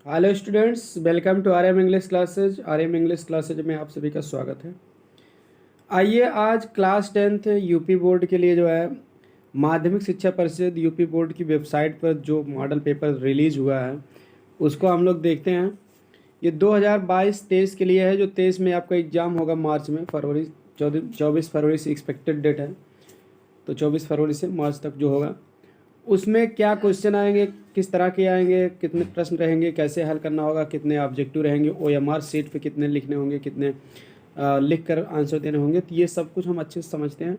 Hello students, welcome to R M English classes. R M English classes में आप सभी का स्वागत है। आइए आज क्लास 10th यूपी बोर्ड के लिए जो है माध्यमिक शिक्षा परिषद यूपी बोर्ड की वेबसाइट पर जो मॉडल पेपर रिलीज़ हुआ है उसको हम लोग देखते हैं। ये 2022-23 के लिए है, जो 23 में आपका एग्ज़ाम होगा मार्च में। फरवरी 24 फरवरी से एक्सपेक्टेड डेट है, तो 24 फरवरी से मार्च तक जो होगा उसमें क्या क्वेश्चन आएंगे, किस तरह के आएंगे, कितने प्रश्न रहेंगे, कैसे हल करना होगा, कितने ऑब्जेक्टिव रहेंगे, ओएमआर सीट पे कितने लिखने होंगे, कितने लिख कर आंसर देने होंगे, तो ये सब कुछ हम अच्छे से समझते हैं।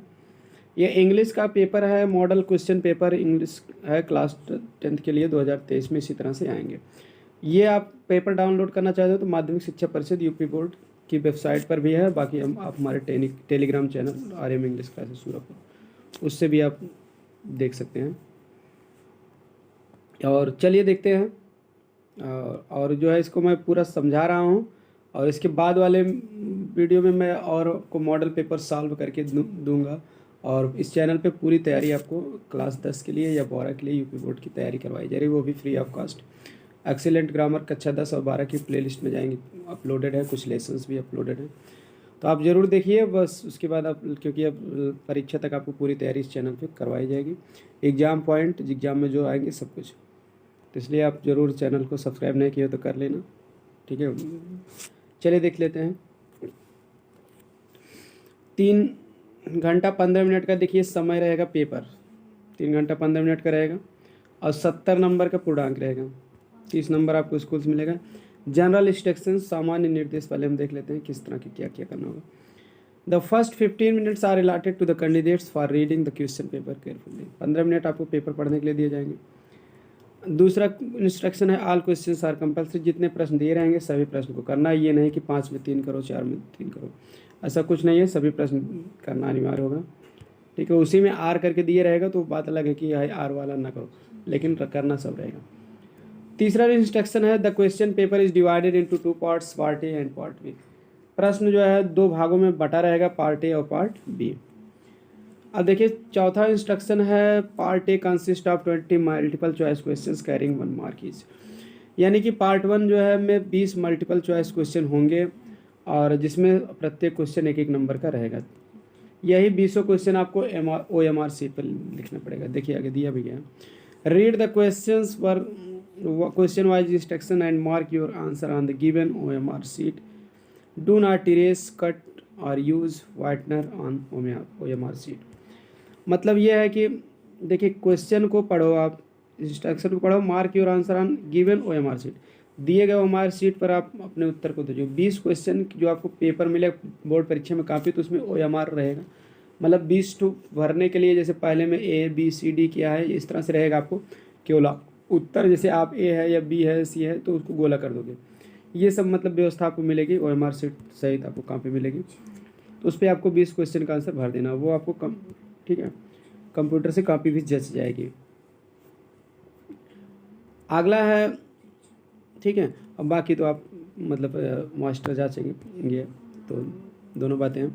ये इंग्लिश का पेपर है, मॉडल क्वेश्चन पेपर इंग्लिश है क्लास 10th के लिए 2023 में इसी तरह से आएंगे। ये आप पेपर डाउनलोड करना चाहते हो तो माध्यमिक शिक्षा परिषद यूपी बोर्ड की वेबसाइट पर भी है। बाकी हम आप हमारे Telegram channel R M English classes Surajpur, उससे भी आप देख सकते हैं। और चलिए देखते हैं। और जो है इसको मैं पूरा समझा रहा हूँ, और इसके बाद वाले वीडियो में मैं और को मॉडल पेपर सॉल्व करके दूंगा। और इस चैनल पे पूरी तैयारी आपको क्लास 10 के लिए या 12 के लिए यूपी बोर्ड की तैयारी करवाई जा रही है, वो भी free of cost. Excellent grammar कक्षा 10 और 12 की प्लेलिस्ट में जाएंगे, अपलोडेड है, कुछ लेसन्स भी अपलोडेड हैं, तो आप ज़रूर देखिए। बस उसके बाद आप, क्योंकि अब परीक्षा तक आपको पूरी तैयारी इस चैनल पे करवाई जाएगी। एग्ज़ाम पॉइंट एग्ज़ाम में जो आएंगे सब कुछ, तो इसलिए आप ज़रूर चैनल को सब्सक्राइब नहीं किए तो कर लेना, ठीक है। चलिए देख लेते हैं। 3 घंटा 15 मिनट का देखिए समय रहेगा पेपर, 3 घंटा 15 मिनट का रहेगा, और 70 नंबर का पूर्णांक रहेगा। 30 नंबर आपको स्कूल से मिलेगा। जनरल इंस्ट्रक्शन सामान्य निर्देश पहले हम देख लेते हैं किस तरह की क्या क्या करना होगा। The first 15 minutes are allotted to the candidates for reading the question paper carefully. 15 minute आपको पेपर पढ़ने के लिए दिए जाएंगे। दूसरा इंस्ट्रक्शन है ऑल क्वेश्चंस आर कंपल्सरी। जितने प्रश्न दिए रहेंगे सभी प्रश्न को करना है। ये नहीं कि 5 में 3 करो, 4 में 3 करो, ऐसा कुछ नहीं है, सभी प्रश्न करना अनिवार्य होगा, ठीक है। उसी में आर करके दिए रहेगा तो बात अलग है कि आर वाला ना करो, लेकिन करना सब रहेगा। तीसरा इंस्ट्रक्शन है the question paper is divided into 2 parts, part A and part B. प्रश्न जो है 2 भागों में बटा रहेगा, पार्ट ए और पार्ट बी। अब देखिए चौथा इंस्ट्रक्शन है part A consist of 20 multiple choice questions carrying 1 mark each. यानी कि पार्ट 1 जो है में 20 मल्टीपल चॉइस क्वेश्चन होंगे, और जिसमें प्रत्येक क्वेश्चन 1-1 नंबर का रहेगा। यही 20 क्वेश्चन आपको OMR सीट पर लिखना पड़ेगा। देखिए आगे दिया भी गया है। रीड द क्वेश्चंस पर question wise instruction and mark your answer on the given OMR sheet. Do not erase, cut और use whitener on OMR sheet. मतलब ये है कि देखिए क्वेश्चन को पढ़ो, आप इंस्ट्रक्शन को पढ़ो, mark your answer on given OMR seat. दिए गए OMR सीट पर आप अपने उत्तर को दीजिए। 20 क्वेश्चन जो आपको पेपर मिले बोर्ड परीक्षा में काफ़ी, तो उसमें OMR रहेगा। मतलब 20 टू भरने के लिए, जैसे पहले में A B C D किया है, इस तरह से रहेगा। आपको केवल उत्तर, जैसे आप A है या B है C है तो उसको गोला कर दोगे। ये सब मतलब व्यवस्था आपको मिलेगी, OMR सीट सहित आपको कॉपी मिलेगी, तो उस पर आपको 20 क्वेश्चन का आंसर भर देना, वो आपको कम, ठीक है, कंप्यूटर से कॉपी भी जच जाएगी। अगला है, ठीक है। अब बाकी तो आप मतलब मास्टर जांचेंगे, तो दोनों बातें हैं।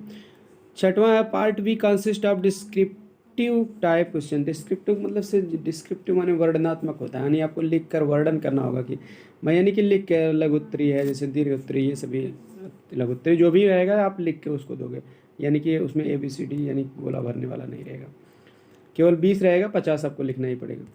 छठवां है part B consist of descriptive type question. Descriptive मतलब से, डिस्क्रिप्टिव माने वर्णनात्मक होता है, यानी आपको लिख कर वर्णन करना होगा कि मैं, यानी कि लिख के लघु उत्तरी है, जैसे दीर्घ उत्तरी, ये सभी लघु उत्तरी जो भी रहेगा आप लिख के उसको दोगे। यानी कि उसमें ABCD यानी गोला भरने वाला नहीं रहेगा, केवल 20 रहेगा, 50 आपको लिखना ही पड़ेगा।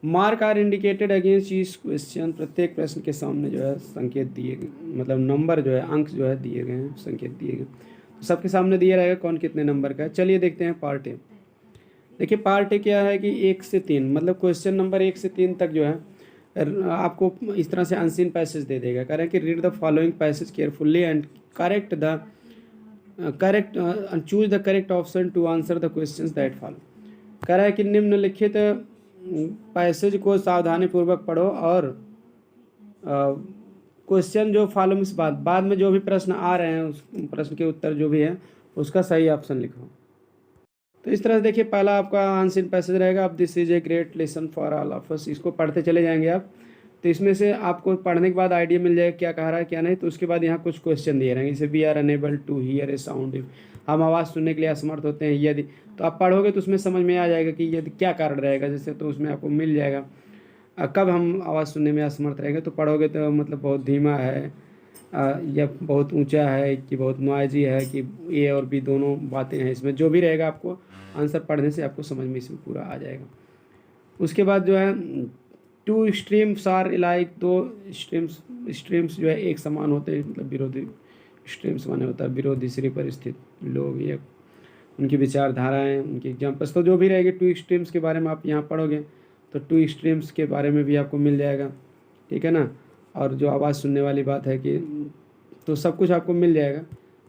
Mark are indicated against each question. प्रत्येक प्रश्न के सामने जो है संकेत दिए गए, मतलब नंबर जो है, अंक जो है दिए गए हैं, संकेत दिए गए, तो सबके सामने दिया रहेगा कौन कितने नंबर का है। चलिए देखते हैं पार्ट ए। देखिए पार्ट ए क्या है कि 1 से 3, मतलब क्वेश्चन नंबर 1 से 3 तक जो है आपको इस तरह से अनसीन पैसेज दे देगा। कह रहे हैं कि read the following passage carefully and correct the correct choose the correct option to answer the questions that follow. कह रहा है कि निम्नलिखित पैसेज को सावधानीपूर्वक पढ़ो, और क्वेश्चन जो फॉलो में बाद में जो भी प्रश्न आ रहे हैं उस प्रश्न के उत्तर जो भी है उसका सही ऑप्शन लिखो। तो इस तरह से देखिए पहला आपका आंसर पैसेज रहेगा, अब this is a great lesson for all of us. इसको पढ़ते चले जाएंगे आप, तो इसमें से आपको पढ़ने के बाद आइडिया मिल जाएगा क्या कह रहा है क्या नहीं। तो उसके बाद यहाँ कुछ क्वेश्चन दिए रहेंगे, जैसे we are unable to hear a sound. हम आवाज़ सुनने के लिए असमर्थ होते हैं यदि, तो आप पढ़ोगे तो उसमें समझ में आ जाएगा कि यदि क्या कारण रहेगा, जैसे तो उसमें आपको मिल जाएगा। कब हम आवाज़ सुनने में असमर्थ रहेंगे, तो पढ़ोगे तो मतलब बहुत धीमा है या बहुत ऊंचा है कि बहुत नॉइजी है कि ए और बी दोनों बातें हैं इसमें, जो भी रहेगा आपको आंसर पढ़ने से आपको समझ में इसमें पूरा आ जाएगा। उसके बाद जो है टू स्ट्रीम्स आर लाइक, दो स्ट्रीम्स जो है एक समान होते हैं, मतलब विरोधी स्ट्रीम्स माने होता है विरोधी श्री पर स्थित लोग या उनकी विचारधाराएं, उनकी एग्जाम्पल्स, तो जो भी रहेगी टू स्ट्रीम्स के बारे में आप यहाँ पढ़ोगे तो टू स्ट्रीम्स के बारे में भी आपको मिल जाएगा, ठीक है ना। और जो आवाज़ सुनने वाली बात है कि तो सब कुछ आपको मिल जाएगा,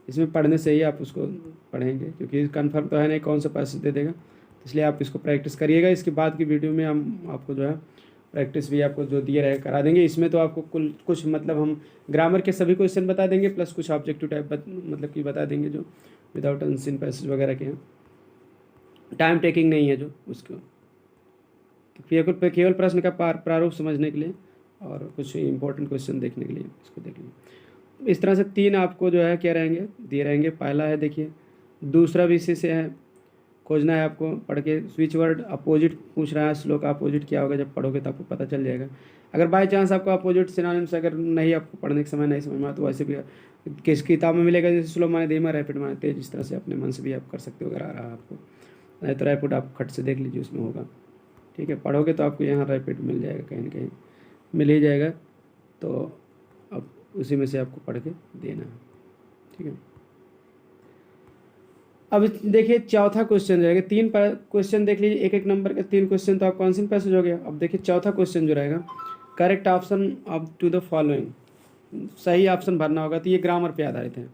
इसमें पढ़ने से ही आप उसको पढ़ेंगे, क्योंकि कन्फर्म तो है नहीं कौन सा पैसेज दे देगा, इसलिए आप इसको प्रैक्टिस करिएगा। इसके बाद की वीडियो में हम आपको जो है प्रैक्टिस भी आपको जो दिए रहे करा देंगे। इसमें तो आपको कुल कुछ मतलब हम ग्रामर के सभी क्वेश्चन बता देंगे, प्लस कुछ ऑब्जेक्टिव टाइप मतलब कि बता देंगे जो विदाउट अनसीन पैसेज वगैरह के हैं, टाइम टेकिंग नहीं है जो उसको, केवल प्रश्न का प्रारूप समझने के लिए और कुछ इंपॉर्टेंट क्वेश्चन देखने के लिए इसको देख लीजिए। इस तरह से 3 आपको जो है क्या रहेंगे दिए रहेंगे। पहला है देखिए दूसरा विषय से है, खोजना है आपको पढ़ के, स्विच वर्ड अपोजिट पूछ रहा है, स्लो का अपोजिट क्या होगा, जब पढ़ोगे तो आपको पता चल जाएगा। अगर बाई चांस आपको अपोजिट सिनोनिम्स अगर नहीं आपको पढ़ने के समय नहीं समझ में आता तो वैसे भी किस किताब में मिलेगा, जैसे स्लो माने धीमा, रैपिड माने तेज, इस तरह से अपने मन से भी आप कर सकते हो अगर आ रहा आपको, नहीं तो रैपिड आप खट से देख लीजिए उसमें होगा, ठीक है। पढ़ोगे तो आपको यहाँ रैपिड मिल जाएगा, कहीं ना कहीं मिल ही जाएगा, तो अब उसी में से आपको पढ़ के देना है, ठीक है। अब देखिए चौथा क्वेश्चन रहेगा, 3 क्वेश्चन देख लीजिए, एक नंबर के 3 क्वेश्चन, तो आप कौन सी पैसेज हो गया। अब देखिए चौथा क्वेश्चन जो रहेगा, correct option up to the following, सही ऑप्शन भरना होगा। तो ये ग्रामर पे आधारित है,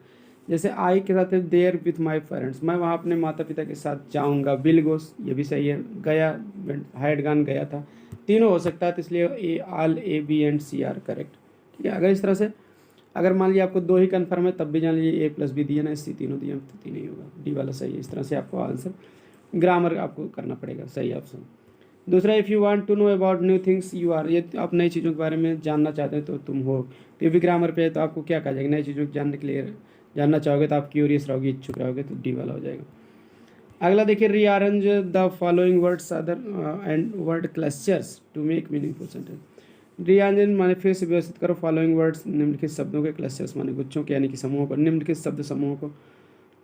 जैसे आई के साथ है देयर विथ माई पेरेंट्स, मैं वहाँ अपने माता पिता के साथ जाऊँगा, विल गोस ये भी सही है, गया हैड गॉन गया था, तीनों हो सकता है, तो इसलिए A all A B and C are correct, ठीक है। अगर इस तरह से अगर मान लीजिए आपको 2 ही कन्फर्म है तब भी जान लीजिए ए प्लस बी दिया ना, सी तीनों दिया तो 3 ही होगा, डी वाला सही है। इस तरह से आपको आंसर ग्रामर आपको करना पड़ेगा, सही ऑप्शन। दूसरा if you want to know about new things you are, ये आप नई चीज़ों के बारे में जानना चाहते हैं तो तुम हो, तो ये भी ग्रामर पे है, तो आपको क्या कहा जाएगा, नई चीज़ों को जानने के लिए जानना चाहोगे तो आप क्यूरियस रहोगे, इच्छुक रहोगे, तो डी वाला हो जाएगा। अगला देखिए rearrange the following words other and word clusters to make meaningful sentence, rearrange माने फिर से व्यवस्थित करो फॉलोइंग वर्ड्स निम्नलिखित शब्दों के क्लस्टर्स माने गुच्छों के यानी कि समूहों को, निम्नलिखित शब्द समूहों को,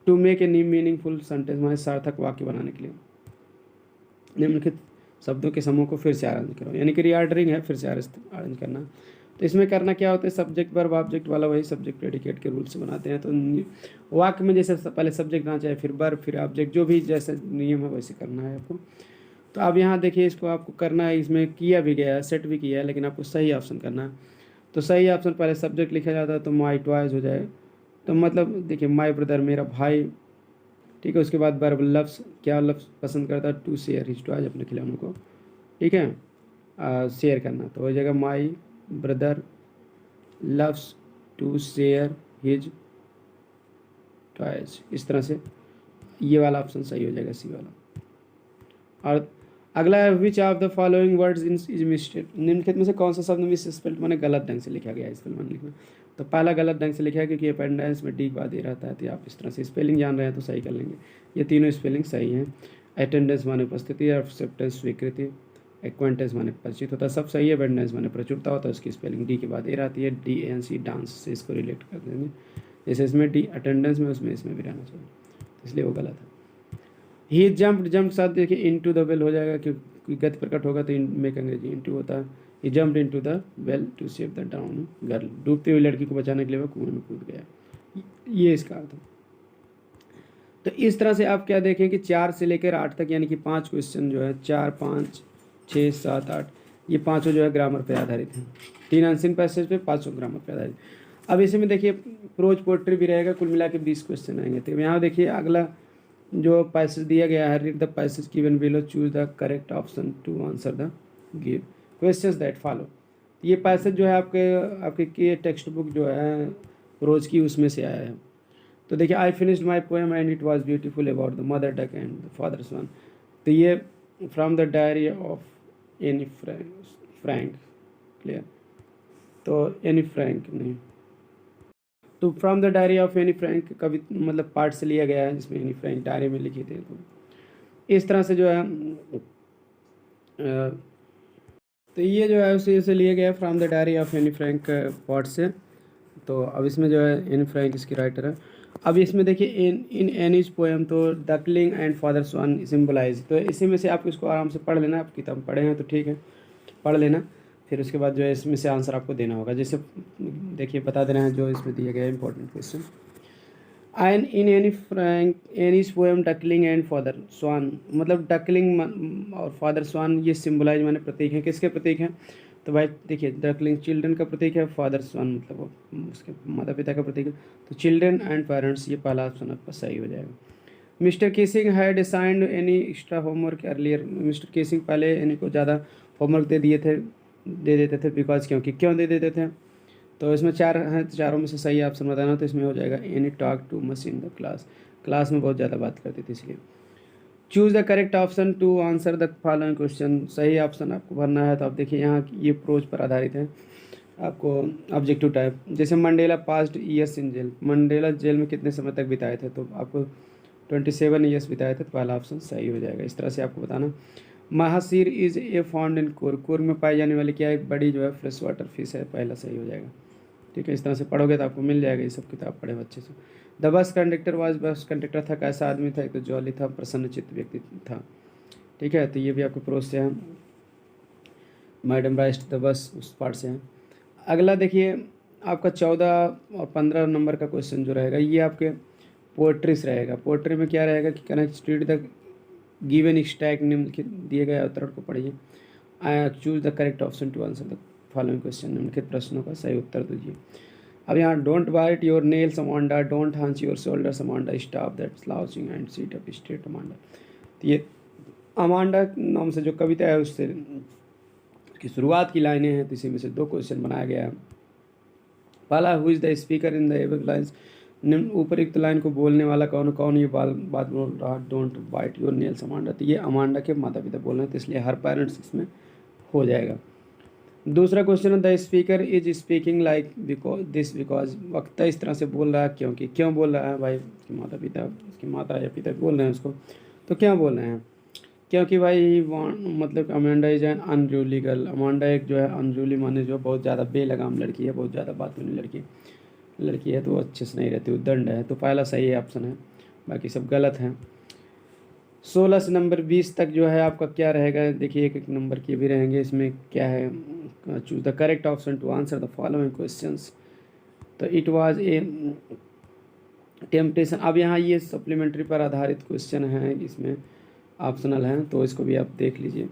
to make a meaningful sentence माने सार्थक वाक्य बनाने के लिए निम्नलिखित शब्दों के समूह को फिर से अरेंज करो, यानी कि रीऑर्डरिंग है, फिर से अरेंज करना। तो इसमें करना क्या होता है, सब्जेक्ट वर्ब ऑब्जेक्ट वाला वही सब्जेक्ट प्रेडिकेट के रूल से बनाते हैं। तो वाक्य में जैसे पहले सब्जेक्ट आना चाहिए, फिर वर्ब, फिर ऑब्जेक्ट, जो भी जैसे नियम है वैसे करना है आपको। तो अब यहाँ देखिए इसको आपको करना है, इसमें किया भी गया है, सेट भी किया है, लेकिन आपको सही ऑप्शन करना है। तो सही ऑप्शन पहले सब्जेक्ट लिखा जाता है तो माई टॉयज हो जाए, तो मतलब देखिए माई ब्रदर मेरा भाई, ठीक है। उसके बाद वर्ब लव्स, क्या लव्स पसंद करता है, टू शेयर हिज टॉयज अपने खिलौनों को, ठीक है, शेयर करना, तो हो जाएगा my brother loves to share his toys, इस तरह से ये वाला ऑप्शन सही हो जाएगा, सी वाला। और अगला है which of the following words is mistake, निम्नलिखित में से कौन सा शब्द मिस स्पेल्ड माने गलत ढंग से लिखा गया है, स्पेल माने लिखना। तो पहला गलत ढंग से लिखा है क्योंकि अपेंडेंस में डी के बाद ए रहता है, तो आप इस तरह से स्पेलिंग जान रहे हैं तो सही कर लेंगे, ये तीनों स्पेलिंग सही हैं। अटेंडेंस माने उपस्थिति, एक्सेप्टेंस स्वीकृति, एक्वेंटेंस माने परिचित होता है, सब सही है। अटेंडेंस माने प्रचुरता होता है, उसकी स्पेलिंग डी के बाद ए रहती है, डी एन सी डांस से इसको रिलेट कर देंगे, जैसे इसमें डी अटेंडेंस में उसमें इसमें भी रहना चाहिए, इसलिए वो गलत है। ही जंप के साथ देखिए इनटू द वेल हो जाएगा, क्योंकि गति प्रकट होगा तो मेक अंग्रेजी इनटू होता है। He jumped into the well to save the down girl, डूबती हुई लड़की को बचाने के लिए वह कुएं में कूद गया, ये इसका अर्थ है। तो इस तरह से आप क्या देखें कि 4 से लेकर 8 तक यानी कि 5 क्वेश्चन जो है, 4, 5, 6, 7, 8 ये पाँचों जो है ग्रामर पे आधारित हैं, 3 अनसीन पैसेज पे, 5 ग्रामर पे आधारित। अब इसी में देखिए प्रोज पोएट्री भी रहेगा, कुल मिला के 20 क्वेश्चन आएंगे। तो यहाँ देखिए अगला जो पैसेज दिया गया है, read the passage given below, choose the correct option to answer the give questions that follow. ये पैसेज जो है आपके टेक्स्ट बुक जो है रोज की उसमें से आया है। तो देखिए I finished my poem and it was beautiful about the mother duck and the father son, तो ये from the diary of Anne Frank, clear, तो एनी फ्रैंक नहीं, तो from the diary of Anne Frank कवि मतलब part से लिया गया है, जिसमें एनी फ्रैंक डायरी में लिखे थे। तो इस तरह से जो है तो ये जो है उसे इसे लिए गया from the diary of Anne Frank pot से। तो अब इसमें जो है एनी फ्रैंक इसकी राइटर है। अब इसमें देखिए इन इन एनीज पोएम तो duckling and father swan symbolize, तो इसी में से आप इसको आराम से पढ़ लेना। आप किताब पढ़े हैं तो ठीक है, पढ़ लेना। फिर उसके बाद जो है इसमें से आंसर आपको देना होगा। जैसे देखिए बता दे रहे हैं जो इसमें दिया गया है important question. And in Anne Frank Anne's poem duckling and father swan, मतलब डकलिंग और फादर स्वान ये सिम्बलाइज माने प्रतीक हैं, किसके प्रतीक हैं? तो भाई देखिए डकलिंग चिल्ड्रन का प्रतीक है, फादर स्वान मतलब वो उसके माता पिता का प्रतीक है। तो चिल्ड्रन एंड पेरेंट्स, ये पहला ऑप्शन आपका सही हो जाएगा। Mister casing had assigned any extra homework earlier, mister casing पहले एनी को ज़्यादा होमवर्क दे देते थे बिकॉज, क्योंकि क्यों दे देते थे? तो इसमें चार हैं, तो चारों में से सही ऑप्शन बताना। तो इसमें हो जाएगा Annie talk too much in the class, class में बहुत ज़्यादा बात करती थी इसलिए। Choose the correct option to answer the following question, सही ऑप्शन आपको भरना है। तो आप देखिए यहाँ ये प्रोज पर आधारित है आपको ऑब्जेक्टिव टाइप। जैसे Mandela past years in jail, Mandela jail में कितने समय तक बिताए थे? तो आपको 27 ईयर्स बिताए थे, तो पहला ऑप्शन सही हो जाएगा। इस तरह से आपको बताना। Mahseer is a found in Coorg, Coorg में पाई जाने वाली क्या एक बड़ी जो है फ्रेश वाटर फिश है, पहला सही हो जाएगा। ठीक है, इस तरह से पढ़ोगे तो आपको मिल जाएगा। ये सब किताब पढ़े अच्छे से। The bus conductor was, bus conductor था कैसा आदमी था? एक तो जॉली था, प्रसन्नचित्त व्यक्ति था। ठीक है, तो ये भी आपके प्रोज से है। मैडम राइस्ट द बस उस पार्ट से है। अगला देखिए आपका 14 और 15 नंबर का क्वेश्चन जो रहेगा ये आपके पोएट्री से रहेगा। पोएट्री में क्या रहेगा कि connect read the given stack, निम्नलिखित दिए गए अवतरण को पढ़िए। Choose the correct option to answer the following question, निम्नलिखित प्रश्नों का सही उत्तर दीजिए। अब यहाँ don't bite your nails Amanda, don't hunch your shoulders Amanda, stop that slouching and sit up straight Amanda. तो ये अमांडा नाम से जो कविता है उससे की शुरुआत की लाइनें हैं, तो इसी में से दो क्वेश्चन बनाया गया है। पहला, who is the speaker in the above lines, निम्न उपयुक्त लाइन को बोलने वाला कौन कौन ये बात बोल रहा? Don't bite your nails Amanda, तो ये अमांडा के माता पिता बोल रहे हैं, तो इसलिए हर पेरेंट्स इसमें हो जाएगा। दूसरा क्वेश्चन है the speaker is speaking like because, वक्ता इस तरह से बोल रहा है क्योंकि, क्यों बोल रहा है भाई? उसके माता पिता, उसकी माता या पिता बोल रहे हैं उसको, तो क्यों बोल रहे हैं? क्योंकि भाई मतलब Amanda is an unruly girl, Amanda एक जो है अनरूली माने जो बहुत ज़्यादा बेलगाम लड़की है, बहुत ज़्यादा बातूनी लड़की है, तो वो अच्छे से नहीं रहती, वो दंड है। तो पहला सही ऑप्शन है, बाकी सब गलत हैं। 16 से नंबर 20 तक जो है आपका क्या रहेगा? देखिए एक एक नंबर के भी रहेंगे। इसमें क्या है? Choose the correct option to answer the following questions. तो इट वाज ए टेम्पटेशन। अब यहाँ ये सप्लीमेंट्री पर आधारित क्वेश्चन है, इसमें ऑप्शनल हैं, तो इसको भी आप देख लीजिए,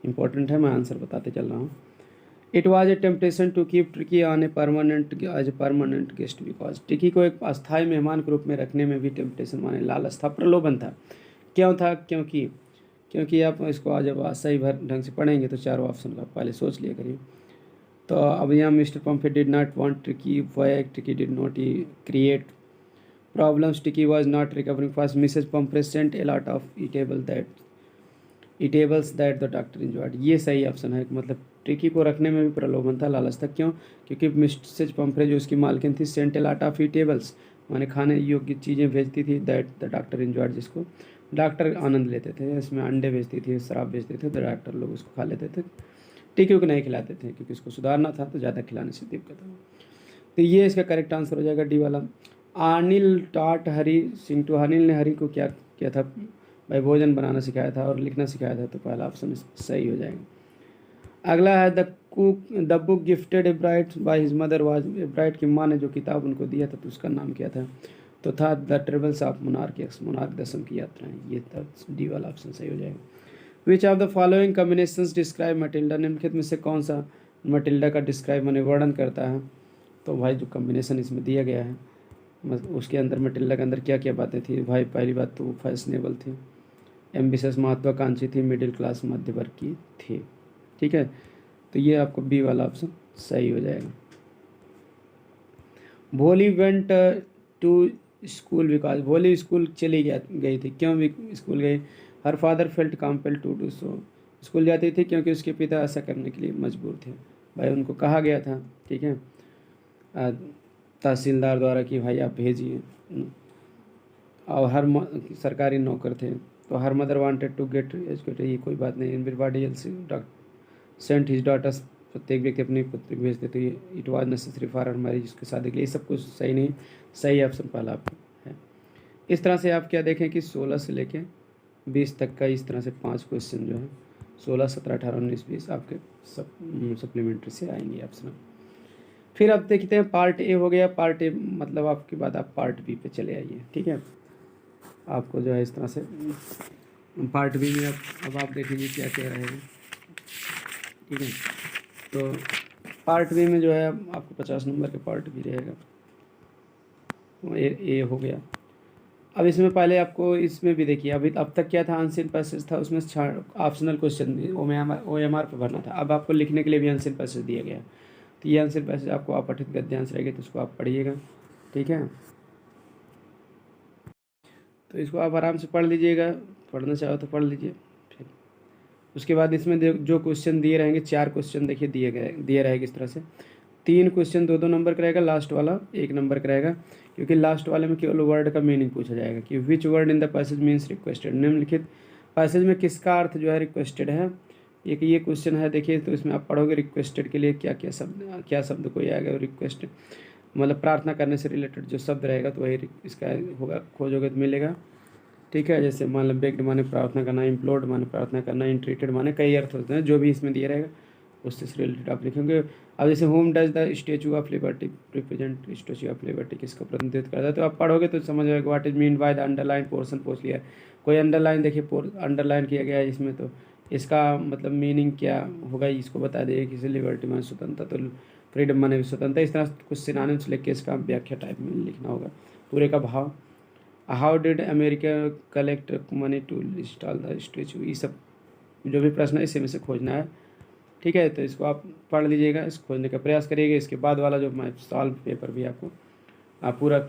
इंपॉर्टेंट है, मैं आंसर बताते चल रहा हूँ। It was a temptation to keep Tricki on a permanent guest because, Tricki को एक अस्थायी मेहमान के रूप में रखने में भी टेम्पटेशन माने लालच था, प्रलोभन था। क्यों था? क्योंकि आप इसको आज जब सही भर ढंग से पढ़ेंगे तो चारों ऑप्शन का पहले सोच लिया करिए। तो अब यहाँ Mr Pumphrey did not want Tricki why, Tricki did not create problems, Tricki was not recovering fast, Mrs Pumphrey sent a lot of eatables that the doctor enjoyed. ये सही ऑप्शन है, मतलब ट्रिकी को रखने में भी प्रलोभन था, लालच था। क्यों? क्योंकि मिसेज पम्फरे जो उसकी मालकिन थी, Saint a lot of eatables माने खाने योग्य चीज़ें भेजती थी, दैट द डॉक्टर इंजॉयड, जिसको डॉक्टर आनंद लेते थे। इसमें अंडे भेजती थी, शराब भेजते थे, तो डॉक्टर लोग उसको खा लेते थे। टिक्की को नहीं खिलाते थे क्योंकि उसको सुधारना था, तो ज़्यादा खिलाने से दिक्कत हो। तो ये इसका करेक्ट आंसर हो जाएगा डी वाला। अनिल टाट हरी सिंह टू, अनिल ने हरी को क्या किया था भाई? भोजन बनाना सिखाया था और लिखना सिखाया था, तो पहला ऑप्शन सही हो जाएगा। अगला है the book gifted एब्राइट by his mother was, एब्राइट की माँ ने जो किताब उनको दिया था तो उसका नाम क्या था? तो था द ट्रेवल्स ऑफ मोनार्क दसम की यात्राएं, ये था डी वाला ऑप्शन सही हो जाएगा। Which of the following combinations describe Matilda, निम्नलिखित में से कौन सा मटिल्डा का डिस्क्राइब माने वर्णन करता है? तो भाई जो कॉम्बिनेशन इसमें दिया गया है उसके अंदर मटिल्डा के अंदर क्या क्या बातें थी भाई? पहली बात तो वो फैशनेबल थी, एम्बिशियस महत्वाकांक्षी थी, मिडिल क्लास मध्य वर्ग की थी। ठीक है, तो ये आपको बी वाला ऑप्शन सही हो जाएगा। Bholi went to school because, Bholi school चली गई थी, क्यों भी स्कूल गई? Her father felt compel to do so, school जाती थी क्योंकि उसके पिता ऐसा करने के लिए मजबूर थे। भाई उनको कहा गया था, ठीक है, तहसीलदार द्वारा कि भाई आप भेजिए, और हर सरकारी नौकर थे, तो her mother wanted to get educated, ये कोई बात नहीं। Everybody else sent his daughters, प्रत्येक व्यक्ति अपनी पुत्री को भेजते, तो ये it was necessary for her marriage, उसकी शादी के लिए, ये सब कुछ सही नहीं। सही ऑप्शन पहला आपका है। इस तरह से आप क्या देखें कि 16 से लेके 20 तक का इस तरह से 5 क्वेश्चन जो है 16, 17, 18, 19, 20 आपके सप्लीमेंट्री से आएंगे ऑप्शन। फिर अब देखते हैं पार्ट ए हो गया। पार्ट ए मतलब आपके बाद आप पार्ट बी पे चले आइए, ठीक है। आपको जो है इस तरह से पार्ट बी में अब आप देखेंगे क्या क्या रहेगा, ठीक है। तो पार्ट बी में जो है आपको 50 नंबर का पार्ट बी रहेगा। तो ए हो गया। अब इसमें पहले आपको इसमें भी देखिए, अभी अब तक क्या था, आंसर पैसेज था, उसमें ऑप्शनल क्वेश्चन OMR पे भरना था। अब आपको लिखने के लिए भी आंसर पैसेज दिया गया। तो ये आंसर पैसेज आपको अपठित गद्यांश रहेगा, तो उसको आप पढ़िएगा, ठीक है। तो इसको आप आराम से पढ़ लीजिएगा, पढ़ना चाहो तो पढ़ लीजिए। फिर उसके बाद इसमें जो क्वेश्चन दिए रहेंगे, 4 क्वेश्चन देखिए दिए रहेंगे इस तरह से। 3 क्वेश्चन 2-2 नंबर का रहेगा, लास्ट वाला 1 नंबर का रहेगा, क्योंकि लास्ट वाले में केवल वर्ड का मीनिंग पूछा जाएगा कि which word in the passage means requested, निम्नलिखित पैसेज में किसका अर्थ जो है रिक्वेस्टेड है। एक ये क्वेश्चन है देखिए, तो इसमें आप पढ़ोगे रिक्वेस्टेड के लिए क्या शब्द कोई आएगा। रिक्वेस्ट मतलब प्रार्थना करने से रिलेटेड जो शब्द रहेगा, तो वही इसका होगा, खोजोगे तो मिलेगा, ठीक है। जैसे मान लो बेग्ड माने प्रार्थना करना, इम्प्लोर्ड माने प्रार्थना करना, इंट्रीटेड माने कई अर्थ होते हैं, जो भी इसमें दिया रहेगा उससे रिलेटेड आप लिखेंगे। अब जैसे home does the statue of liberty represent, statue of liberty किसका प्रतिनिधित्व करता है, तो आप पढ़ोगे तो समझ आएगा what is mean by the underline portion पूछ लिया है। कोई अंडरलाइन देखिए अंडरलाइन किया गया है इसमें, तो इसका मतलब मीनिंग क्या होगा इसको बता देगा। किसी लिबर्टी माने स्वतंत्रता, तो फ्रीडम माने भी स्वतंत्रता। इस तरह कुछ सिनोनिम्स लिख के इसका व्याख्या टाइप में लिखना होगा, पूरे का भाव। How did America collect money to install the statue, ये सब जो भी प्रश्न है इसी में से खोजना है, ठीक है। तो इसको आप पढ़ लीजिएगा, इसको खोजने का प्रयास करिएगा। इसके बाद वाला जो मैं सॉल्व पेपर भी आपको पूरा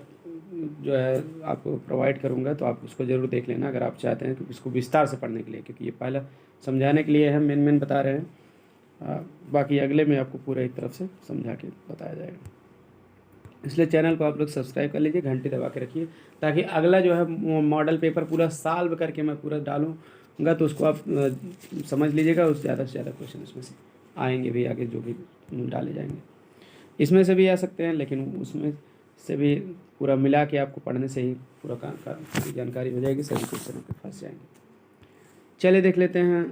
जो है आपको प्रोवाइड करूँगा, तो आप उसको ज़रूर देख लेना अगर आप चाहते हैं कि इसको विस्तार से पढ़ने के लिए, क्योंकि ये पहला समझाने के लिए है, मेन बता रहे हैं। बाकी अगले में आपको पूरा एक तरफ से समझा के बताया जाएगा। इसलिए चैनल को आप लोग सब्सक्राइब कर लीजिए, घंटी दबा के रखिए, ताकि अगला जो है मॉडल पेपर पूरा सॉल्व करके मैं पूरा डालूँगा, तो उसको आप समझ लीजिएगा। उस ज़्यादा से ज़्यादा क्वेश्चन उसमें से आएंगे भी, आगे जो भी डाले जाएंगे इसमें से भी आ सकते हैं, लेकिन उसमें से भी पूरा मिला के आपको पढ़ने से ही पूरा जानकारी हो जाएगी, सभी क्वेश्चन आपके फंस जाएंगे। चलिए देख लेते हैं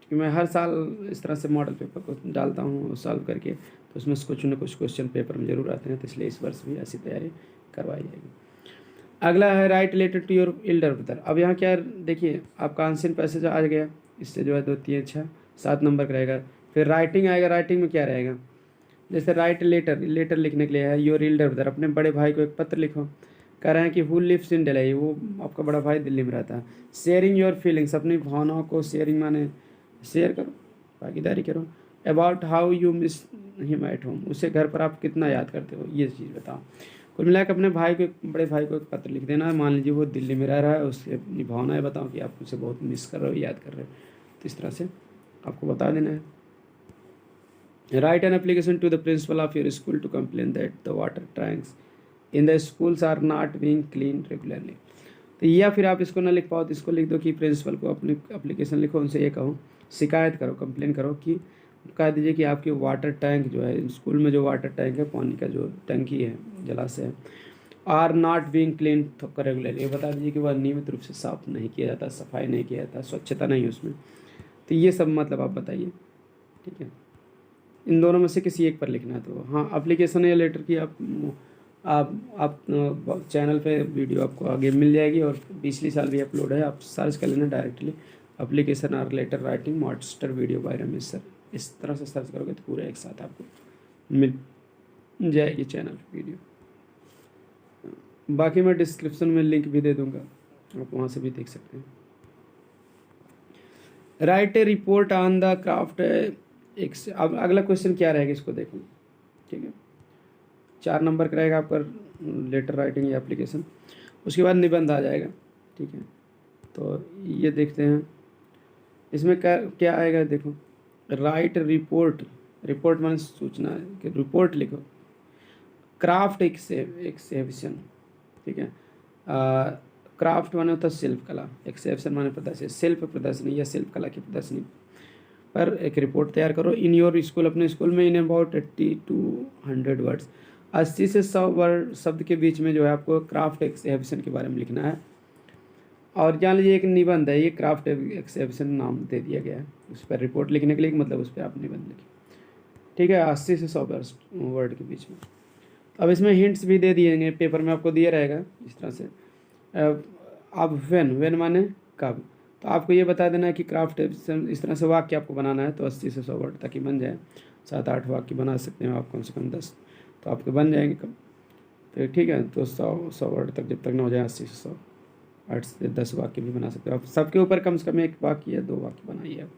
कि मैं हर साल इस तरह से मॉडल पेपर को डालता हूँ सॉल्व करके, तो उसमें से कुछ न कुछ क्वेश्चन पेपर में ज़रूर आते हैं, तो इसलिए इस वर्ष भी ऐसी तैयारी करवाई जाएगी। अगला है write related to your elder brother. अब यहाँ क्या देखिए, आपका आंसर पैसेज आ गया, इससे जो है 2, 3, 6, 7 नंबर का रहेगा। फिर राइटिंग आएगा, राइटिंग में क्या रहेगा, जैसे राइट लेटर लिखने के लिए है योर एल्डर ब्रदर, अपने बड़े भाई को एक पत्र लिखो। कह रहे हैं कि हु लिव्स इन दिल्ली, वो आपका बड़ा भाई दिल्ली में रहता है। शेयरिंग योर फीलिंग्स, अपनी भावनाओं को शेयरिंग माने शेयर करो, भागीदारी करो। About how you miss him at home, उसे घर पर आप कितना याद करते हो, ये चीज़ बताओ। कुल मिलाकर अपने भाई को, बड़े भाई को एक पत्र लिख देना है। मान लीजिए वो दिल्ली में रह रहा है, उससे अपनी भावनाएं बताओ कि आप उसे बहुत मिस कर रहे हो, याद कर रहे हो, तो इस तरह से आपको बता देना है। Write an application to the principal of your school to complain that the water tanks in the schools are not being clean regularly. तो या फिर आप इसको ना लिख पाओ तो इसको लिख दो कि प्रिंसिपल को अपनी एप्लीकेशन लिखो, उनसे ये कहो, शिकायत करो, कंप्लेन करो कि कह दीजिए कि आपके वाटर टैंक जो है, स्कूल में जो वाटर टैंक है, पानी का जो टंकी है, जलाशय है, are not being clean regularly, ये बता दीजिए कि वह नियमित रूप से साफ नहीं किया जाता, सफाई नहीं किया जाता, स्वच्छता नहीं है उसमें। तो ये सब मतलब आप बताइए, ठीक है। इन दोनों में से किसी एक पर लिखना है। तो हाँ, एप्लीकेशन या लेटर की आप चैनल पे वीडियो आपको आगे मिल जाएगी, और पिछली साल भी अपलोड है, आप सर्च कर लेना डायरेक्टली एप्लीकेशन और letter writing master video by Ramesh sir, इस तरह से सर्च करोगे तो पूरा एक साथ आपको मिल जाएगी चैनल वीडियो। बाकी मैं डिस्क्रिप्शन में लिंक भी दे दूंगा, आप वहाँ से भी देख सकते हैं। Right A report on the craft. अब अगला क्वेश्चन क्या रहेगा इसको देखो, ठीक है। 4 नंबर का रहेगा आपका लेटर राइटिंग या एप्लीकेशन। उसके बाद निबंध आ जाएगा, ठीक है। तो ये देखते हैं इसमें क्या आएगा, देखो राइट रिपोर्ट माने सूचना है कि रिपोर्ट लिखो। क्राफ्ट एक्सेप्शन, ठीक है। क्राफ्ट माने होता है शिल्प कला, एक्सेप्शन माने प्रदर्शनी, शिल्प प्रदर्शनी या शिल्प कला की प्रदर्शनी। पर एक रिपोर्ट तैयार करो इन योर स्कूल, अपने स्कूल में, इन अबाउट 80 to 100 वर्ड्स, 80 से 100 वर्ड शब्द के बीच में जो है आपको क्राफ्ट एक्सहिबिशन के बारे में लिखना है। और जान लीजिए एक निबंध है, ये क्राफ्ट एक्सहिबिशन नाम दे दिया गया है, उस पर रिपोर्ट लिखने के लिए, मतलब उस पर आप निबंध लिखिए, ठीक है, 80 से 100 वर्ड के बीच में। अब इसमें हिंट्स भी दे दिए पेपर में आपको दिया रहेगा इस तरह से। अब वेन माने कब, तो आपको ये बता देना है कि क्राफ्ट इस तरह से वाक्य आपको बनाना है, तो 80 से 100 वर्ड तक ही बन जाए, 7-8 वाक्य बना सकते हैं आप कम से कम 10, तो आपके बन जाएंगे कब, तो ठीक है। तो 100 वर्ड तक जब तक ना हो जाए, 80 से 100, 8 से 10 वाक्य भी बना सकते हो आप, सबके ऊपर कम से कम एक वाक्य या 2 वाक्य बनाइए आप।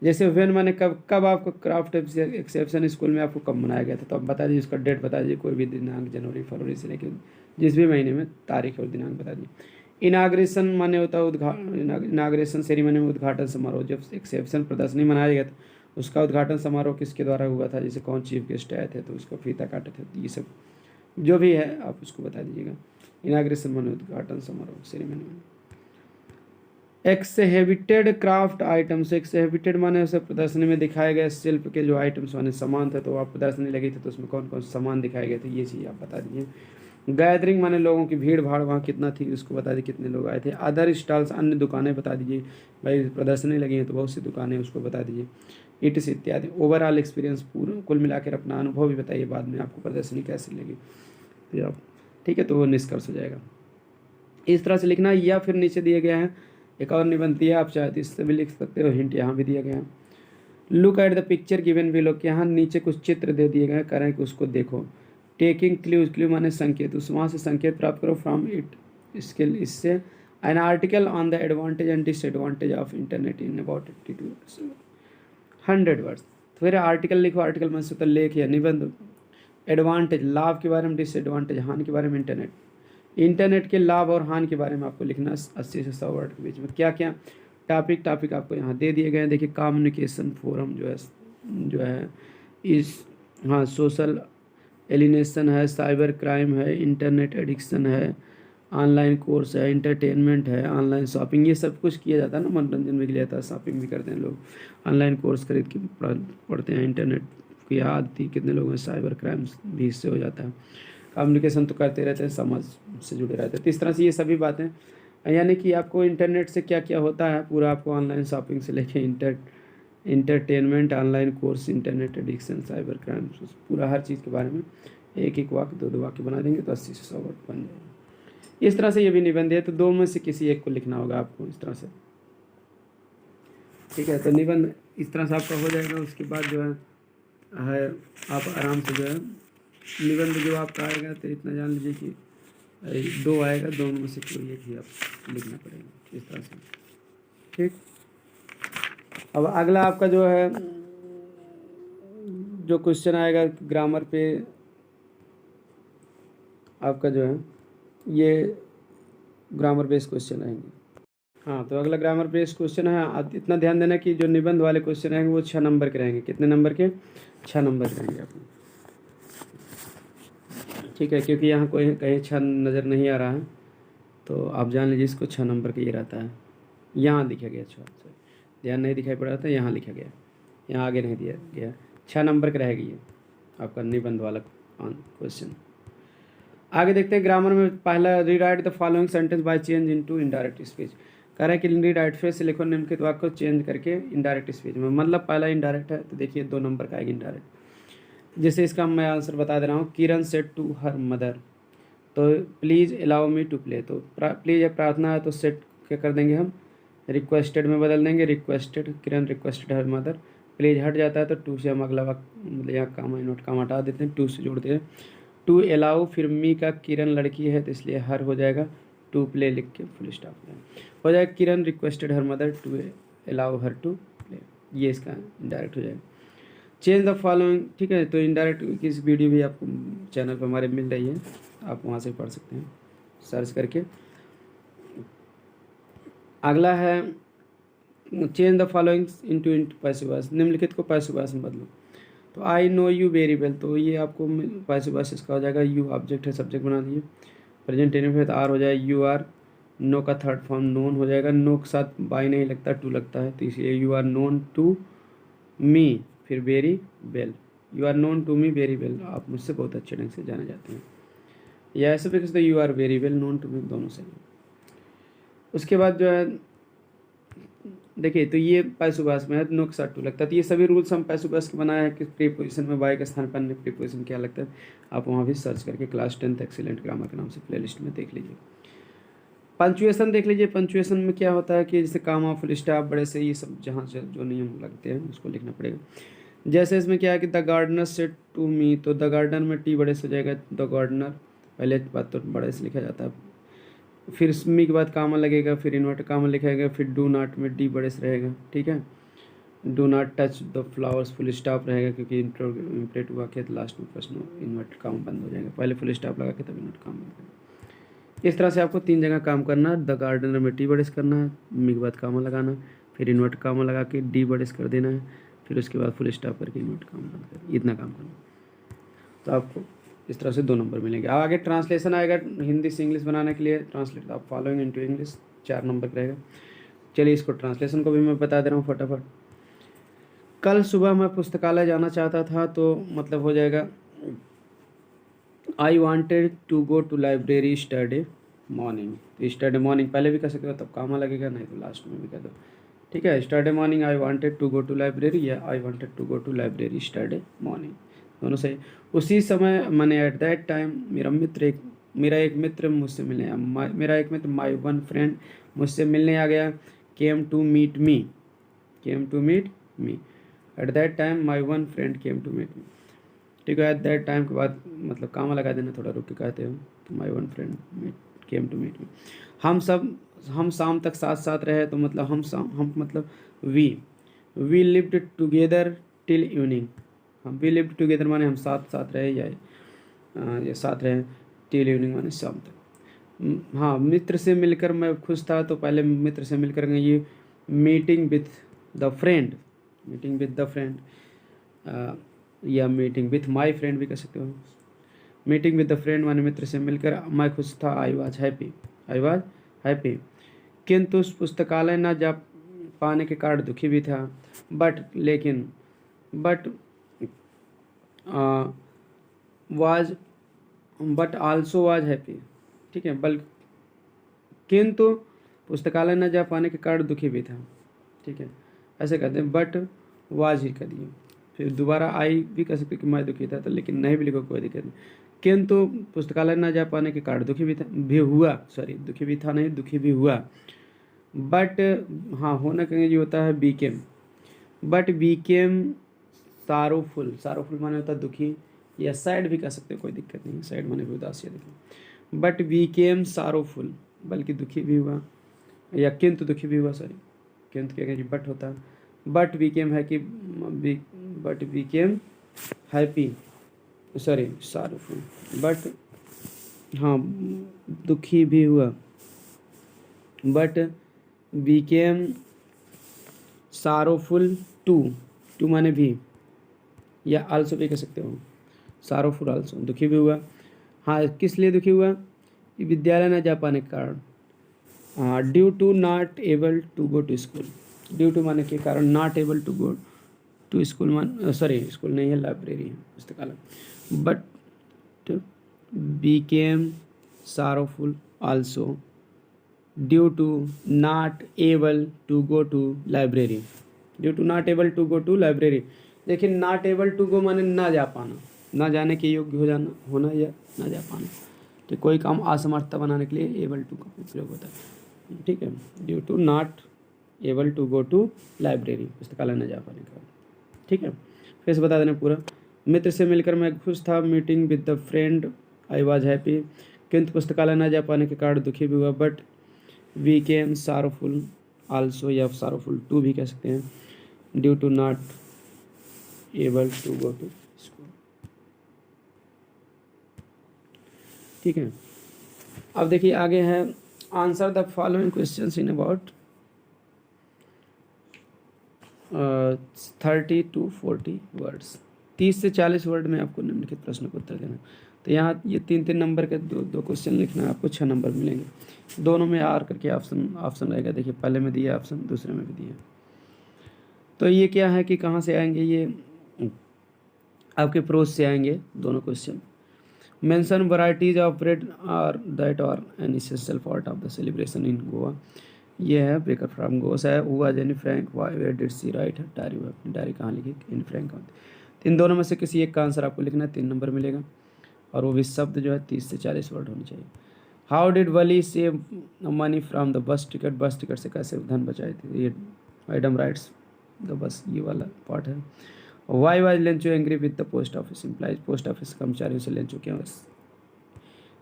जैसे वेन माने कब आपको क्राफ्ट एक्सेप्शन स्कूल में आपको कब मनाया गया था, तो आप बता दीजिए, उसका डेट बता दीजिए, कोई भी दिनांक, जनवरी फरवरी से लेकर जिस भी महीने में तारीख और दिनांक बता दीजिए। इनाग्रेशन माने होता है इनाग्रेशन सेरेमनी में उद्घाटन समारोह, जब एक्सेप्शन प्रदर्शनी मनाया गया था उसका उद्घाटन समारोह किसके द्वारा हुआ था, जैसे कौन चीफ गेस्ट आए थे तो उसको फीता काटे थे, ये सब जो भी है आप उसको बता दीजिएगा। इनाग्रेशन माने उद्घाटन समारोह सेरेमनी में। एक्सहिबिटेड क्राफ्ट आइटम्स, एक्सहिबिटेड माने उसे प्रदर्शनी में दिखाए गए शिल्प के जो आइटम्स माने सामान थे, तो आप प्रदर्शनी लगी थी तो उसमें कौन कौन से सामान दिखाए गए थे, ये चीज़ आप बता दीजिए। गैदरिंग माने लोगों की भीड़ भाड़ वहाँ कितना थी उसको बता दीजिए, कितने लोग आए थे। अदर स्टॉल्स अन्य दुकानें बता दीजिए, भाई प्रदर्शनी लगी है तो बहुत सी दुकानें उसको बता दीजिए। इट्स इत्यादि। ओवरऑल एक्सपीरियंस, पूरा कुल मिलाकर अपना अनुभव भी बताइए बाद में आपको प्रदर्शनी कैसी लगी, तो आप ठीक है, तो वो निष्कर्ष हो जाएगा। इस तरह से लिखना, या फिर नीचे दिया गया है एक और निबंध दिया, आप चाहे तो इससे भी लिख सकते हो, हिंट यहाँ भी दिया गया है। Look at the picture given below, के यहाँ नीचे कुछ चित्र दे दिए गए, करें कि उसको देखो। टेकिंग क्ल्यूज, क्ल्यू माने संकेत, उस वहाँ से संकेत प्राप्त करो। फ्रॉम इट, इससे an article on the advantage and disadvantage of internet in about 80 to 100 words. फिर आर्टिकल लिखो, आर्टिकल में से तो लेख या निबंध। एडवांटेज लाभ के बारे में, डिसएडवांटेज हानि के बारे में। इंटरनेट के लाभ और हानि के बारे में आपको लिखना 80 से 100 वर्ड के बीच में। क्या क्या टॉपिक आपको यहाँ दे दिए गए हैं, देखिए। कम्युनिकेशन फोरम जो है इस, हाँ, सोशल एलिनेशन है, साइबर क्राइम है, इंटरनेट एडिक्शन है, ऑनलाइन कोर्स है, इंटरटेनमेंट है, ऑनलाइन शॉपिंग, ये सब कुछ किया जाता है ना, मनोरंजन भी किया जाता है, शॉपिंग भी करते हैं लोग, ऑनलाइन कोर्स खरीद के पढ़ते हैं, इंटरनेट की आदत कितने लोगों में, साइबर क्राइम भी इससे हो जाता है। कम्युनिकेशन तो करते रहते हैं, समाज से जुड़े रहते हैं। तो इस तरह से ये सभी बातें, यानी कि आपको इंटरनेट से क्या क्या होता है पूरा आपको, ऑनलाइन शॉपिंग से लेके entertainment, online course, internet addiction, cyber crime, पूरा हर चीज़ के बारे में एक एक वाक्य, 2-2 वाक्य बना देंगे तो 80 से 100 वर्ड बन जाएगा। इस तरह से ये भी निबंध है, तो 2 में से किसी एक को लिखना होगा आपको इस तरह से, ठीक है। तो निबंध इस तरह से आपका हो जाएगा। उसके बाद जो है आप आराम से जो है निबंध जो आपका आएगा, तो इतना जान लीजिए कि 2 आएगा, दोनों में से कोई एक ही आप लिखना पड़ेगा इस तरह से, ठीक। अब अगला आपका जो है जो क्वेश्चन आएगा ग्रामर पे, आपका जो है ये ग्रामर बेस्ड क्वेश्चन आएंगे। हाँ, तो अगला ग्रामर बेस्ड क्वेश्चन है। आप इतना ध्यान देना कि जो निबंध वाले क्वेश्चन रहेंगे वो 6 नंबर के रहेंगे। कितने नंबर के? 6 नंबर के रहेंगे आपको, ठीक है। क्योंकि यहाँ कोई कहीं 6 नज़र नहीं आ रहा है, तो आप जान लीजिए इसको 6 नंबर का ये रहता है। यहाँ लिखा गया 6, ध्यान नहीं दिखाई पड़ रहा था, यहाँ लिखा गया, यहाँ आगे नहीं दिया गया। 6 नंबर का रहेगा ये आपका निबंध वाला क्वेश्चन। आगे देखते हैं ग्रामर में। पहला, rewrite the following sentence by change into indirect speech. कह रहा है कि रीराइट फिर से लिखो निम्नलिखित वाक्य को चेंज करके इनडायरेक्ट स्पीच में। मतलब पहला इनडायरेक्ट है, तो देखिए 2 नंबर का आएगा इनडायरेक्ट। जैसे इसका मैं आंसर बता दे रहा हूँ, Kiran said to her mother, तो please allow me to play, तो प्लीज़ प्रार्थना है तो सेट क्या कर देंगे हम, रिक्वेस्टेड में बदल देंगे। Requested, Kiran requested her mother, please हट जाता है तो टू से हम अगला वक्त मतलब यहाँ काम नोट काम हटा देते हैं, टू से जोड़ते हैं। टू अलाउ, फिर मी का किरण लड़की है तो इसलिए हर हो जाएगा, टू प्ले लिख के फुल स्टॉप हो जाएगा। Kiran requested her mother to allow her to play, ये इसका इनडायरेक्ट हो जाएगा। चेंज द फॉलोइंग, ठीक है। तो इनडायरेक्ट की इस वीडियो भी आपको चैनल पर हमारे मिल रही है, आप वहाँ से पढ़ सकते हैं सर्च करके। अगला है change the following into passive voice, निम्नलिखित को पैसिव वॉइस में बदलो। तो I know you very well, तो ये आपको पैसिव वॉइस इसका हो जाएगा। यू ऑब्जेक्ट है, सब्जेक्ट बना दिए। प्रेजेंट टेनिस है तो आर हो जाए यू आर नो का थर्ड फॉर्म नोन हो जाएगा, नो के साथ बाई नहीं लगता, टू लगता है, तो इसलिए you are known to me, फिर very well, you are known to me very well, आप मुझसे बहुत अच्छे ढंग से जाने जाते हैं, या ऐसे भी कहते you are very well known to me, दोनों से। उसके बाद जो है देखिए, तो ये पैसुबास में है, नो के साथ टू लगता है, तो ये सभी रूल्स हम पैसुबास के बनाए हैं कि प्रीपोजिशन में बाय के स्थान पर अन्य प्रीपोजिशन क्या लगता है, आप वहाँ भी सर्च करके क्लास 10th एक्सीलेंट ग्रामर के नाम से प्लेलिस्ट में देख लीजिए। पंचुएशन देख लीजिए, पंचुएशन में क्या होता है कि जैसे कामा, फुल स्टॉप, बड़े से, ये सब जहाँ से जो नियम लगते हैं उसको लिखना पड़ेगा। जैसे इसमें क्या है कि the gardener said to me, तो द गार्डनर में टी बड़े से हो जाएगा, द गार्डनर, पहले बात तो बड़े से लिखा जाता है, फिर मी के बाद कामा लगेगा, फिर इन्वर्टर कामा लिखेगा, फिर डू नॉट में डी बड़े से रहेगा, ठीक है। Do not touch the flowers, full stop रहेगा क्योंकि इंपरेटिव वाक्य है, तो लास्ट में प्रश्न इन्वर्टर कामा बंद हो जाएगा, पहले फुल स्टॉप लगा के तब इन्वर्टर कामा बंद करेगा। इस तरह से आपको 3 जगह काम करना है, द गार्डनर में टी बड़े से करना है, मी के बाद कामा लगाना, फिर इन्वर्टर कामा लगा के डी बड़े से कर देना है, फिर उसके बाद फुल स्टॉप करके इन्वर्टर कामा बंद कर, इतना काम करना। तो आपको इस तरह से 2 नंबर मिलेंगे। अब आगे ट्रांसलेशन आएगा हिंदी से इंग्लिश बनाने के लिए, ट्रांसलेट आप फॉलोइंग इनटू इंग्लिश, 4 नंबर का रहेगा। चलिए इसको ट्रांसलेशन को भी मैं बता दे रहा हूँ फटाफट। कल सुबह मैं पुस्तकालय जाना चाहता था, तो मतलब हो जाएगा I wanted to go to library study morning, तो स्टडी मॉर्निंग पहले भी कह सकते हो, तब कामा लगेगा, नहीं तो लास्ट में भी कह दो, ठीक है। Study morning I wanted to go to library, या I wanted to go to library study morning, दोनों सही। उसी समय मैंने एट दैट टाइम, मेरा एक मित्र मुझसे मिलने आया, मेरा एक मित्र, माई वन फ्रेंड, मुझसे मिलने आ गया, came to meet me, came to meet me, at that time my one friend came to meet me, ठीक है। एट दैट टाइम के बाद मतलब कामा लगा देना, थोड़ा रुक के कहते हो, तो my one friend came to meet me. हम शाम तक साथ साथ रहे, तो मतलब हम मतलब we lived together till evening, हम वी लिव्ड टुगेदर माने हम साथ साथ रहे, या साथ रहे, टिल इवनिंग माने शाम तक। हाँ, मित्र से मिलकर मैं खुश था, तो पहले मित्र से मिलकर ये meeting with the friend, meeting with the friend, या मीटिंग विथ माई फ्रेंड भी कह सकते हो। मीटिंग विद द फ्रेंड माने मित्र से मिलकर मैं खुश था, आई वॉज हैप्पी। किंतु उस पुस्तकालय न जा पाने के कारण दुखी भी था, बट आल्सो वाज हैप्पी, ठीक है। किंतु पुस्तकालय न जा पाने के कारण दुखी भी था, ठीक है, ऐसे कहते हैं, बट वाज ही कर दिए, फिर दोबारा आई भी कह सकते कि मैं दुखी था, तो लेकिन नहीं भी लिखो कोई दिक्कत नहीं। किंतु पुस्तकालय न जा पाने के कारण दुखी भी हुआ, दुखी भी था नहीं, दुखी भी हुआ। बट हाँ, होना कहेंगे ये होता है बीकेम, बट बीकेम सारोफुल माने होता है दुखी, या सैड भी कह सकते, कोई दिक्कत नहीं, सैड माने भी उदासी है, देखिए। बट बीकेम सारोफुल, बल्कि दुखी भी हुआ, या किंतु दुखी भी हुआ, किंतु क्या कहेंगे, बट होता है, बट बीकेम है कि बट बीकेम हैप्पी, सारोफुल, बट हाँ दुखी भी हुआ, बट बीकेम सारोफुल टू माने भी, या आल्सो भी कह सकते हो, सारोफुल आल्सो, दुखी भी हुआ। हाँ, किस लिए दुखी हुआ, कि विद्यालय न जा पाने के कारण, हाँ, due to not able to go to school, due to माने के कारण, not able to go to school school नहीं है, लाइब्रेरी है, पुस्तकालय। But became sorrowful also due to not able to go to library, due to not able to go to library. देखिए, not able to go माने ना जा पाना, ना जाने के योग्य होना या ना जा पाना, तो कोई काम असमर्थता बनाने के लिए एबल टू का उपयोग होता है, ठीक है। Due to not able to go to library, पुस्तकालय न जा पाने का, ठीक है। फिर से बता देना पूरा। मित्र से मिलकर मैं खुश था, meeting with the friend I was happy, किंतु पुस्तकालय न जा पाने के कारण दुखी भी हुआ, but we came sorrowful also, या सारोफुल टू भी कह सकते हैं, due to not able to go to school, ठीक है। अब देखिए आगे है, answer the following questions in about 30 to 40 words, 30 से 40 वर्ड में आपको निम्नलिखित प्रश्न का उत्तर देना। तो यहाँ ये 3-3 नंबर के दो क्वेश्चन लिखना है, आपको 6 नंबर मिलेंगे। दोनों में आर करके ऑप्शन रहेगा, देखिए पहले में दिया ऑप्शन, दूसरे में भी दिया। तो ये क्या है कि कहाँ से आएंगे, ये आपके प्रोज से आएंगे दोनों question. Mention varieties of bread are that are an essential part of the celebration in Goa. ये है बेकर फ्रॉम गोस है। हुआ Jenny Frank why where did she write diary, अपनी डायरी कहाँ लिखी, इन फ्रैंक। इन दोनों में से किसी एक का आंसर आपको लिखना है, 3 नंबर मिलेगा। और वो भी शब्द जो है 30 से 40 वर्ड होने चाहिए। How did Wali save money from the bus ticket, बस टिकट से कैसे धन बचाई थी, ये मैडम राइट्स द बस, ये वाला पार्ट है। Why was Lencho angry with the post office employees, post office कर्मचारियों से लेंचो क्यों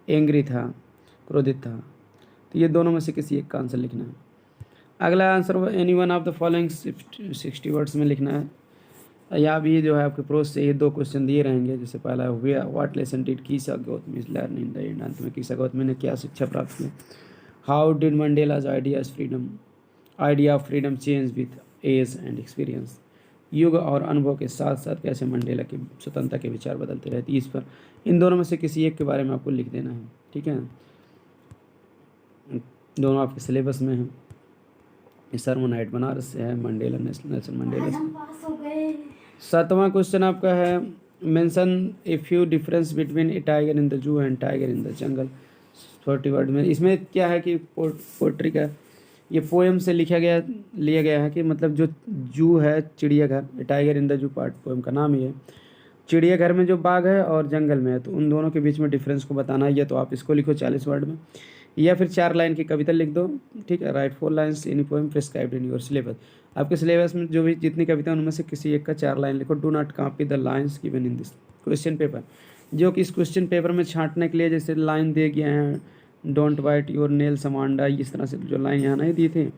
एंग्री था, क्रोधित था। तो ये दोनों में से किसी एक का आंसर लिखना है। अगला answer any one of the following 60 words में लिखना है। यहाँ भी जो है आपके प्रोज से ये 2 क्वेश्चन दिए रहेंगे। जैसे पहला हुआ what lesson did Kisa Gotami learn in the end, अंत में कीसा गौतमी ने क्या शिक्षा प्राप्त की। How did Mandela's idea of freedom change with age and experience, युग और अनुभव के साथ साथ कैसे मंडेला की स्वतंत्रता के विचार बदलते रहते। इस पर इन दोनों में से किसी एक के बारे में आपको लिख देना है, ठीक है। दोनों आपके सिलेबस में है। सरमोनाइट बनारस से है, मंडेला नेल्सन मंडेला से। 7वां क्वेश्चन आपका है mention a few difference between A tiger in the zoo and tiger in the jungle, 40 word में। इसमें क्या है कि पोट्री का ये पोएम से लिया गया है कि मतलब जो जू है चिड़ियाघर, tiger in the zoo part poem का नाम ही है। चिड़ियाघर में जो बाघ है और जंगल में है, तो उन दोनों के बीच में डिफरेंस को बताना है। या तो आप इसको लिखो 40 वर्ड में, या फिर 4 लाइन की कविता लिख दो, ठीक है। Right 4 lines in poem prescribed in your syllabus. आपके सिलेबस में जो भी जितनी कविता उनमें से किसी एक का 4 लाइन लिखो। Do not copy the lines given in this question paper, जो कि इस क्वेश्चन पेपर में छांटने के लिए जैसे लाइन दे गए हैं, डोंट बाइट योर नेल समांडा, इस तरह से जो लाइन यहाँ नहीं दी थी,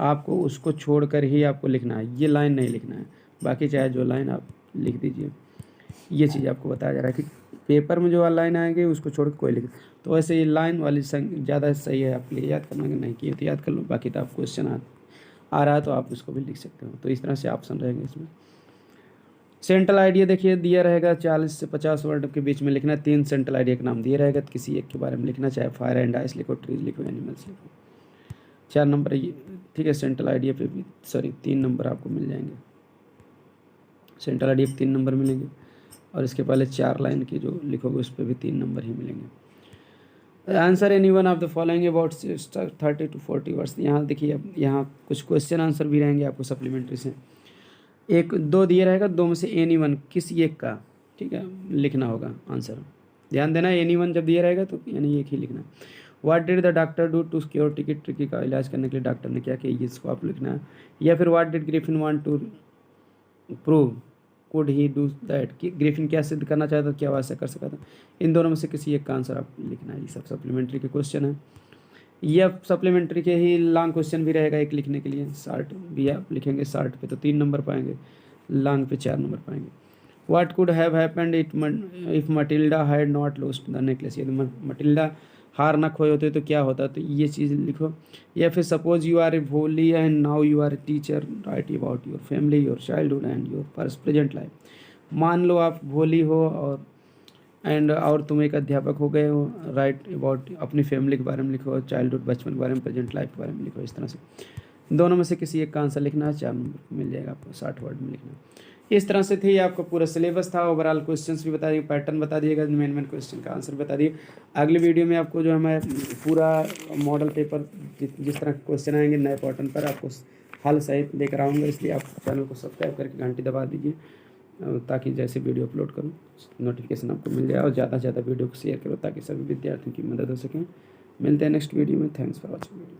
आपको उसको छोड़कर ही आपको लिखना है। ये लाइन नहीं लिखना है, बाकी चाहे जो लाइन आप लिख दीजिए। ये चीज़ आपको बताया जा रहा है कि पेपर में जो लाइन आएंगे उसको छोड़ के कोई लिख। तो ऐसे ये लाइन वाली ज़्यादा सही है आपके लिए याद करना, कि नहीं किए तो याद कर लो। बाकी तो आप क्वेश्चन आ रहा है तो आप उसको भी लिख सकते हो। तो इस तरह से ऑप्शन रहेंगे इसमें। सेंट्रल आइडिया देखिए दिया रहेगा 40 से 50 वर्ड के बीच में लिखना है। 3 सेंट्रल आइडिया का नाम दिया रहेगा, तो किसी एक के बारे में लिखना, चाहे फायर एंड आइस लिखो, ट्रीज लिखो, एनिमल्स लिखो। 4 नंबर ये, ठीक है। सेंट्रल आइडिया पे भी 3 नंबर आपको मिल जाएंगे। सेंट्रल आइडिया पे 3 नंबर मिलेंगे, और इसके पहले 4 लाइन की जो लिखोगे उस पर भी 3 नंबर ही मिलेंगे। Answer any one of the following about 30 to 40 words. यहाँ देखिए, अब यहाँ कुछ क्वेश्चन आंसर भी रहेंगे आपको सप्लीमेंट्री से। 1-2 दिए रहेगा, 2 में से एनी वन किसी एक का, ठीक है, लिखना होगा आंसर। ध्यान देना, एनी वन जब दिया रहेगा तो यानी एक ही लिखना। What did the doctor do to cure टिकट, ट्रिकी का इलाज करने के लिए डॉक्टर ने क्या किया, इसको आप लिखना है। या फिर what did Griffin want to prove, could he do that, कि ग्रिफिन क्या सिद्ध करना चाहता था, क्या वैसा कर सका था। इन दोनों में से किसी एक का आंसर आप लिखना है। ये सब सप्लीमेंट्री के क्वेश्चन है। यह सप्लीमेंट्री के ही लॉन्ग क्वेश्चन भी रहेगा एक लिखने के लिए। शार्ट भी आप लिखेंगे, शार्ट पे तो 3 नंबर पाएंगे, लॉन्ग पे 4 नंबर पाएंगे। What could have happened if Matilda had not lost the necklace, यदि मटिल्डा हार ना खोए होते तो क्या होता, तो ये चीज़ लिखो। या फिर suppose you are a Bholi and now you are a teacher, write about your family, your childhood and your first present life. मान लो आप भोली हो और तुम एक अध्यापक हो गए हो, राइट अबाउट अपनी फैमिली के बारे में लिखो, चाइल्डहुड बचपन के बारे में, प्रेजेंट लाइफ के बारे में लिखो। इस तरह से दोनों में से किसी एक का आंसर लिखना है। 4 नंबर मिल जाएगा आपको, 60 वर्ड में लिखना। इस तरह से थी आपको पूरा सिलेबस था। ओवरऑल क्वेश्चंस भी बता दिए, पैटर्न बता दिएगा, मेन क्वेश्चन का आंसर बता दिए। अगली वीडियो में आपको जो है मैं पूरा मॉडल पेपर जिस तरह के क्वेश्चन आएंगे नए पैटर्न पर आपको हल सहित लेकर आऊँगा। इसलिए आप चैनल को सब्सक्राइब करके घंटी दबा दीजिए, ताकि जैसे वीडियो अपलोड करूँ नोटिफिकेशन आपको मिल जाए। और ज़्यादा से ज़्यादा वीडियो को शेयर करो ताकि सभी विद्यार्थियों की मदद हो सके। मिलते हैं नेक्स्ट वीडियो में। Thanks for watching video.